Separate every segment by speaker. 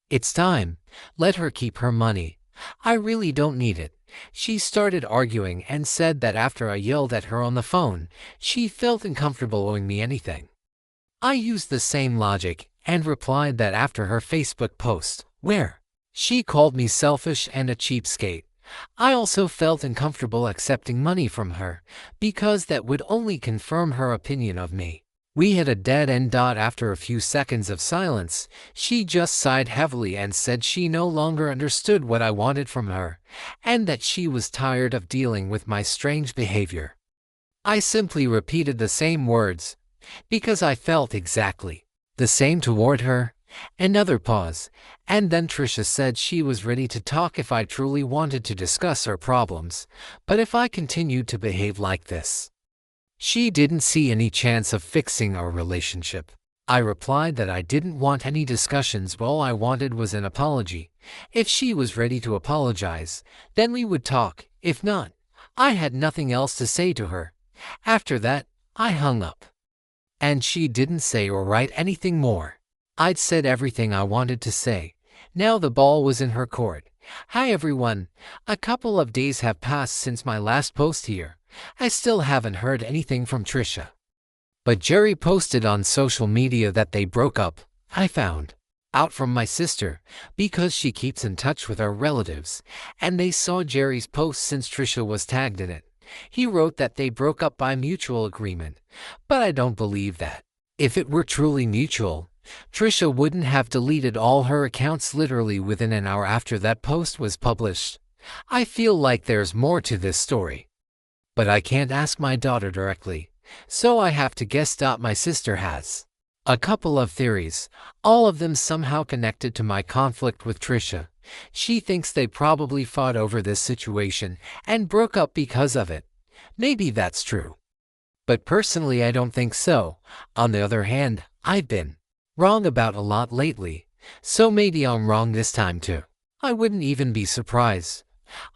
Speaker 1: It's time. Let her keep her money. I really don't need it. She started arguing and said that after I yelled at her on the phone, she felt uncomfortable owing me anything. I used the same logic and replied that after her Facebook post, where she called me selfish and a cheapskate, I also felt uncomfortable accepting money from her because that would only confirm her opinion of me. We had a dead end. After a few seconds of silence, she just sighed heavily and said she no longer understood what I wanted from her, and that she was tired of dealing with my strange behavior. I simply repeated the same words, because I felt exactly the same toward her. Another pause, and then Trisha said she was ready to talk if I truly wanted to discuss her problems, but if I continued to behave like this, she didn't see any chance of fixing our relationship. I replied that I didn't want any discussions. All I wanted was an apology. If she was ready to apologize, then we would talk. If not, I had nothing else to say to her. After that, I hung up. And she didn't say or write anything more. I'd said everything I wanted to say. Now the ball was in her court. Hi everyone. A couple of days have passed since my last post here. I still haven't heard anything from Trisha. But Jerry posted on social media that they broke up. I found out from my sister because she keeps in touch with our relatives, and they saw Jerry's post since Trisha was tagged in it. He wrote that they broke up by mutual agreement, but I don't believe that. If it were truly mutual, Trisha wouldn't have deleted all her accounts literally within an hour after that post was published. I feel like there's more to this story, but I can't ask my daughter directly, so I have to guess. My sister has a couple of theories, all of them somehow connected to my conflict with Trisha. She thinks they probably fought over this situation and broke up because of it. Maybe that's true, but personally I don't think so. On the other hand, I've been wrong about a lot lately, so maybe I'm wrong this time too. I wouldn't even be surprised.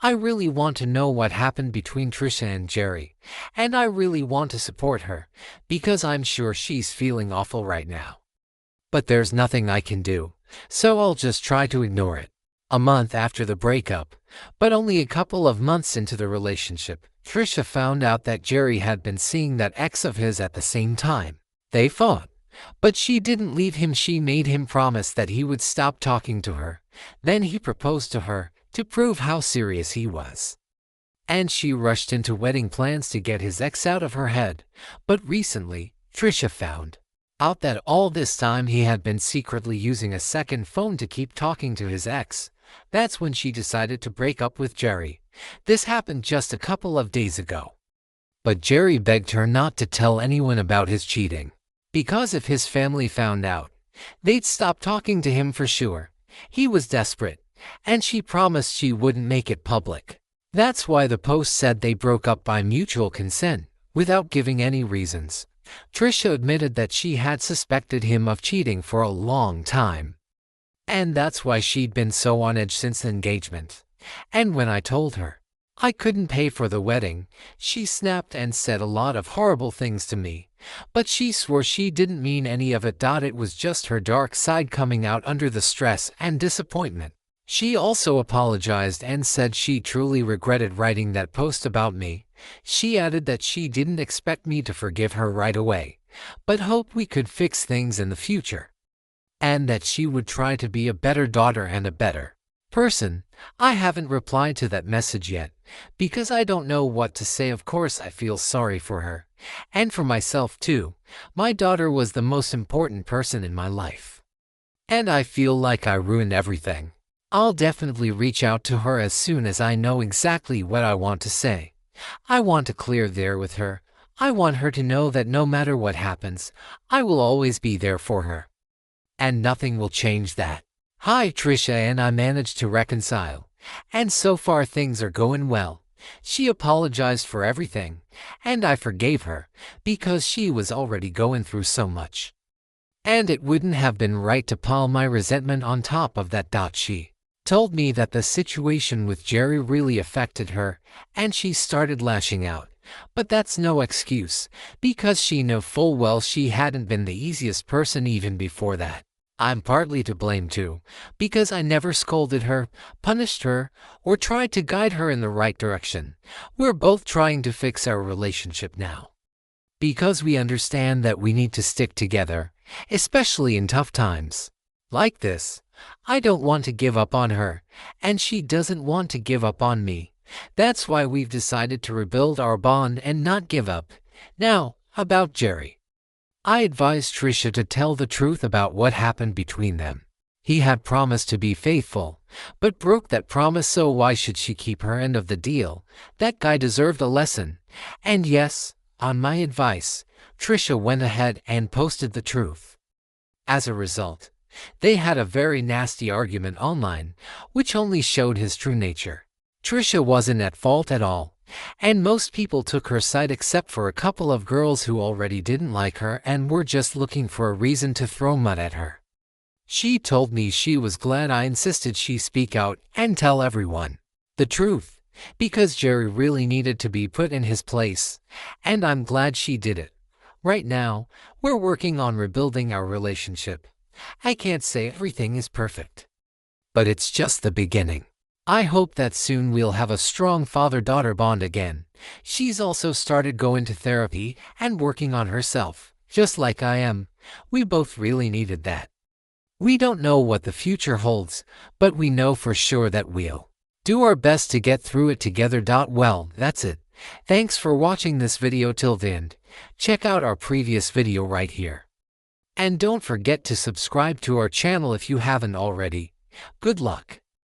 Speaker 1: I really want to know what happened between Trisha and Jerry, and I really want to support her, because I'm sure she's feeling awful right now. But there's nothing I can do, so I'll just try to ignore it. A month after the breakup, but only a couple of months into the relationship, Trisha found out that Jerry had been seeing that ex of his at the same time. They fought, but she didn't leave him. She made him promise that he would stop talking to her. Then he proposed to her to prove how serious he was. And she rushed into wedding plans to get his ex out of her head. But recently, Trisha found out that all this time he had been secretly using a second phone to keep talking to his ex. That's when she decided to break up with Jerry. This happened just a couple of days ago. But Jerry begged her not to tell anyone about his cheating, because if his family found out, they'd stop talking to him for sure. He was desperate, and she promised she wouldn't make it public. That's why the post said they broke up by mutual consent, without giving any reasons. Trisha admitted that she had suspected him of cheating for a long time, and that's why she'd been so on edge since the engagement. And when I told her I couldn't pay for the wedding, she snapped and said a lot of horrible things to me, but she swore she didn't mean any of it. It was just her dark side coming out under the stress and disappointment. She also apologized and said she truly regretted writing that post about me. She added that she didn't expect me to forgive her right away, but hoped we could fix things in the future, and that she would try to be a better daughter and a better person. I haven't replied to that message yet, because I don't know what to say. Of course I feel sorry for her, and for myself too. My daughter was the most important person in my life, and I feel like I ruined everything. I'll definitely reach out to her as soon as I know exactly what I want to say. I want to clear the air with her. I want her to know that no matter what happens, I will always be there for her, and nothing will change that. Hi Trisha and I managed to reconcile, and so far things are going well. She apologized for everything, and I forgave her, because she was already going through so much, and it wouldn't have been right to pile my resentment on top of that. She told me that the situation with Jerry really affected her, and she started lashing out. But that's no excuse, because she knew full well she hadn't been the easiest person even before that. I'm partly to blame too, because I never scolded her, punished her, or tried to guide her in the right direction. We're both trying to fix our relationship now. Because we understand that we need to stick together, especially in tough times. Like this, I don't want to give up on her, and she doesn't want to give up on me. That's why we've decided to rebuild our bond and not give up. Now, about Jerry. I advised Trisha to tell the truth about what happened between them. He had promised to be faithful, but broke that promise, so why should she keep her end of the deal? That guy deserved a lesson. And yes, on my advice, Trisha went ahead and posted the truth. As a result, they had a very nasty argument online, which only showed his true nature. Trisha wasn't at fault at all, and most people took her side except for a couple of girls who already didn't like her and were just looking for a reason to throw mud at her. She told me she was glad I insisted she speak out and tell everyone the truth, because Jerry really needed to be put in his place, and I'm glad she did it. Right now, we're working on rebuilding our relationship. I can't say everything is perfect, but it's just the beginning. I hope that soon we'll have a strong father-daughter bond again. She's also started going to therapy and working on herself, just like I am. We both really needed that. We don't know what the future holds, but we know for sure that we'll do our best to get through it together. Well, that's it. Thanks for watching this video till the end. Check out our previous video right here. And don't forget to subscribe to our channel if you haven't already. Good luck.